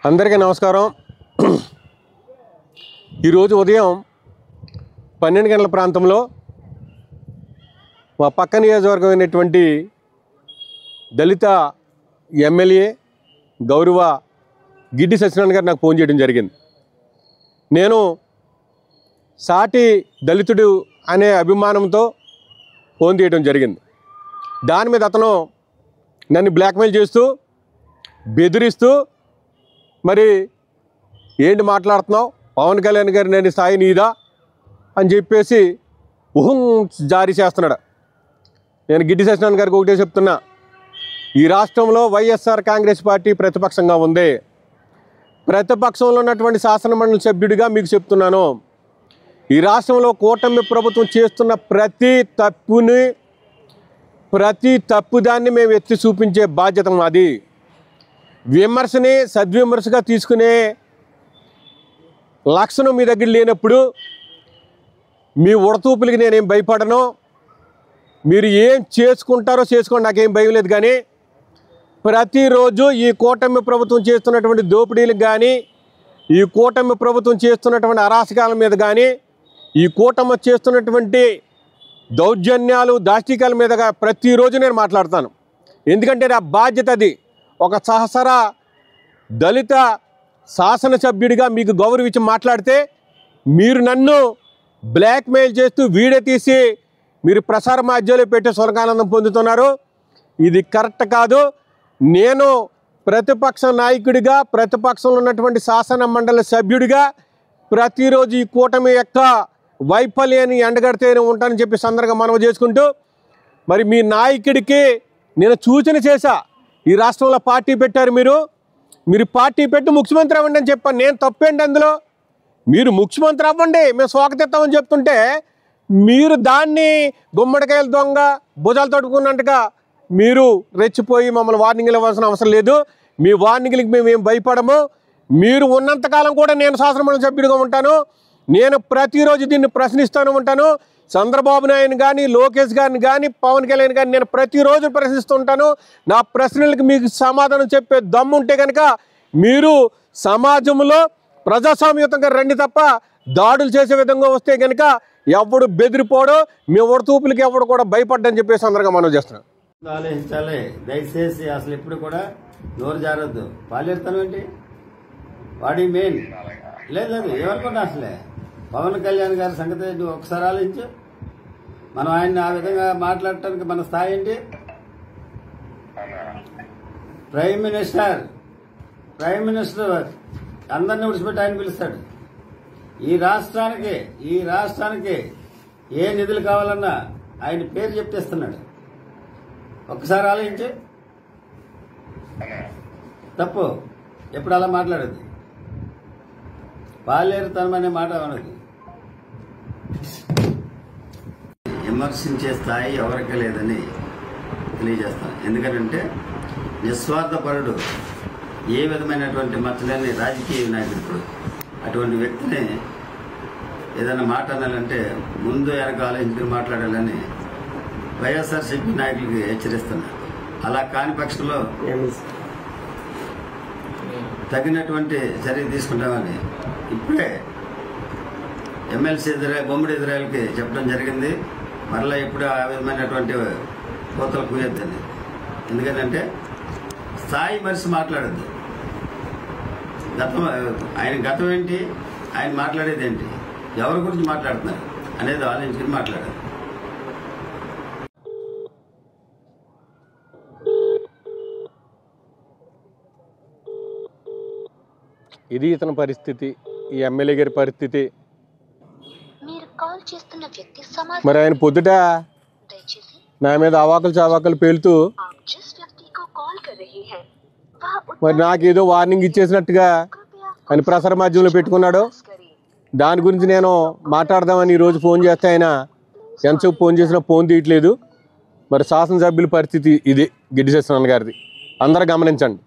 అందరికీ నమస్కారం। ఈరోజు ఉదయం 12 గంటల ప్రాంతంలో మా పక్క నియోజకవర్గమైనటువంటి దళిత ఎమ్మెల్యే గౌరవ గిడ్డి సత్యనారాయణ గారు నాకు ఫోన్ చేయడం జరిగింది। నేను సాటి దళితుడు అనే అభిమానంతో ఫోన్ చేయడం జరిగింది। దాని మీద అతను నన్ను బ్లాక్మెయిల్ చేస్తూ బెదిరిస్తూ మరి ఏంటి మాట్లాడుతున్నావు, పవన్ కళ్యాణ్ గారి నేను స్థాయి నీదా అని చెప్పేసి జారీ చేస్తున్నాడు। నేను గిడ్డి సత్యనారాయణ గారికి ఒకటే చెప్తున్నా, ఈ రాష్ట్రంలో వైఎస్ఆర్ కాంగ్రెస్ పార్టీ ప్రతిపక్షంగా ఉంది। ప్రతిపక్షంలో ఉన్నటువంటి శాసనమండలి సభ్యుడిగా మీకు చెప్తున్నాను, ఈ రాష్ట్రంలో కూటమి ప్రభుత్వం చేస్తున్న ప్రతి తప్పుదాన్ని మేము ఎత్తి చూపించే బాధ్యత మాది। విమర్శని సద్విమర్శగా తీసుకునే లక్షణం మీ దగ్గర లేనప్పుడు మీ ఉడతూపులకి నేనేం భయపడను। మీరు ఏం చేసుకుంటారో చేసుకోండి, నాకేం భయం లేదు। కానీ ప్రతిరోజు ఈ కూటమి ప్రభుత్వం చేస్తున్నటువంటి దోపిడీలకు కానీ, ఈ కూటమి ప్రభుత్వం చేస్తున్నటువంటి అరాచకాల మీద కానీ, ఈ కూటమి చేస్తున్నటువంటి దౌర్జన్యాలు దాష్టికాల మీదగా ప్రతిరోజు నేను మాట్లాడతాను। ఎందుకంటే నా బాధ్యత అది। ఒక సహసర దళిత శాసనసభ్యుడిగా మీకు గౌరవించి మాట్లాడితే మీరు నన్ను బ్లాక్మెయిల్ చేస్తూ వీడియో తీసి మీరు ప్రసార మాధ్యమాల్లో పెట్టి స్వర్గానందం పొందుతున్నారు। ఇది కరెక్ట్ కాదు। నేను ప్రతిపక్ష నాయకుడిగా, ప్రతిపక్షంలో ఉన్నటువంటి శాసన మండలి సభ్యుడిగా ప్రతిరోజు ఈ కూటమి యొక్క వైఫల్యాన్ని ఎండగడితేనే ఉంటానని చెప్పి సందర్భంగా మనవి చేసుకుంటూ, మరి మీ నాయకుడికి నేను సూచన చేశా, ఈ రాష్ట్రంలో పార్టీ పెట్టారు, మీరు పార్టీ పెట్టి ముఖ్యమంత్రి అవ్వండి అని చెప్పాను। నేను తప్పేంటి అందులో? మీరు ముఖ్యమంత్రి అవ్వండి, మేము స్వాగతిస్తామని చెప్తుంటే మీరు దాన్ని గుమ్మడికాయల దొంగ భుజాలు తట్టుకున్నట్టుగా మీరు రెచ్చిపోయి మమ్మల్ని వార్నింగ్లు ఇవ్వాల్సిన అవసరం లేదు। మీ వార్నింగ్లకి మేము ఏం భయపడము। మీరు ఉన్నంతకాలం కూడా నేను శాసనమండలి సభ్యుడిగా ఉంటాను। నేను ప్రతిరోజు దీన్ని ప్రశ్నిస్తూనే ఉంటాను। చంద్రబాబు నాయుడు కానీ, లోకేష్ గారిని కానీ, పవన్ కళ్యాణ్ గారిని నేను ప్రతిరోజు ప్రశ్నిస్తుంటాను। నా ప్రశ్నలకు మీకు సమాధానం చెప్పే దమ్ము ఉంటే కనుక మీరు సమాజంలో ప్రజాస్వామ్యయుతంగా రండి తప్ప దాడులు చేసే విధంగా వస్తే కనుక ఎవడు బెదిరిపోడు, మీ ఉడతూపులకి ఎవడు కూడా భయపడ్డని చెప్పేసి అందరిగా మనం చేస్తున్నాం। ఆలోచించాలి దయచేసి, అసలు ఎప్పుడు కూడా నోరు జారొద్దు। పాలేరుతాను ఏంటి వాడి మెయిన్ లేదు ఏమనుకుంటా, అసలే పవన్ కళ్యాణ్ గారి సంగతి నువ్వు ఒకసారి ఆలోచించు। మనం ఆయన్ని ఆ విధంగా మాట్లాడటానికి మన స్థాయి ఏంటి? ప్రైమ్ మినిస్టర్ అందరినీ విడిచిపెట్టి ఆయన పిలుస్తాడు। ఈ రాష్ట్రానికి ఏ నిధులు కావాలన్నా ఆయన పేరు చెప్తేస్తున్నాడు। ఒక్కసారి ఆలోచించు, తప్పు ఎప్పుడు అలా మాట్లాడద్దు, పాలేరుతనం అనే మాట అనదు। విమర్శించే స్థాయి ఎవరికీ లేదని తెలియజేస్తాను। ఎందుకంటే నిస్వార్థపరుడు, ఏ విధమైనటువంటి మచ్చలేని రాజకీయ నాయకుడు, అటువంటి వ్యక్తిని ఏదైనా మాట అనాలంటే ముందు వెనక ఆలోచించుకుని మాట్లాడాలని వైఎస్ఆర్సీపీ నాయకులకి హెచ్చరిస్తున్నారు। అలా కాని పక్షంలో తగినటువంటి చర్య తీసుకుంటామని ఇప్పుడే ఎమ్మెల్సీ బొమ్మడి ఇజ్రాయల్కి చెప్పడం జరిగింది। మరలా ఇప్పుడు ఆ విధమైనటువంటి కోతలు కూయొద్దని। ఎందుకంటే స్థాయి మనిషి మాట్లాడద్దు। ఆయన గతం ఏంటి, ఆయన మాట్లాడేది ఏంటి, ఎవరి గురించి మాట్లాడుతున్నారు అనేది ఆలోచించుకుని మాట్లాడారు। ఇది ఇతని పరిస్థితి, ఈ ఎమ్మెల్యే గారి పరిస్థితి। మరి ఆయన పొద్దుట నా మీద అవాకులు చవాకులు పేలుతూ మరి నాకేదో వార్నింగ్ ఇచ్చేసినట్టుగా ఆయన ప్రసార మాధ్యమంలో పెట్టుకున్నాడు। దాని గురించి నేను మాట్లాడదామని ఈరోజు ఫోన్ చేస్తే ఆయన ఎంతసేపు ఫోన్ చేసినా ఫోన్ తీయట్లేదు। మరి శాసనసభ్యుల పరిస్థితి ఇది గిడ్డి సత్యనారాయణ గారిది, అందరూ గమనించండి।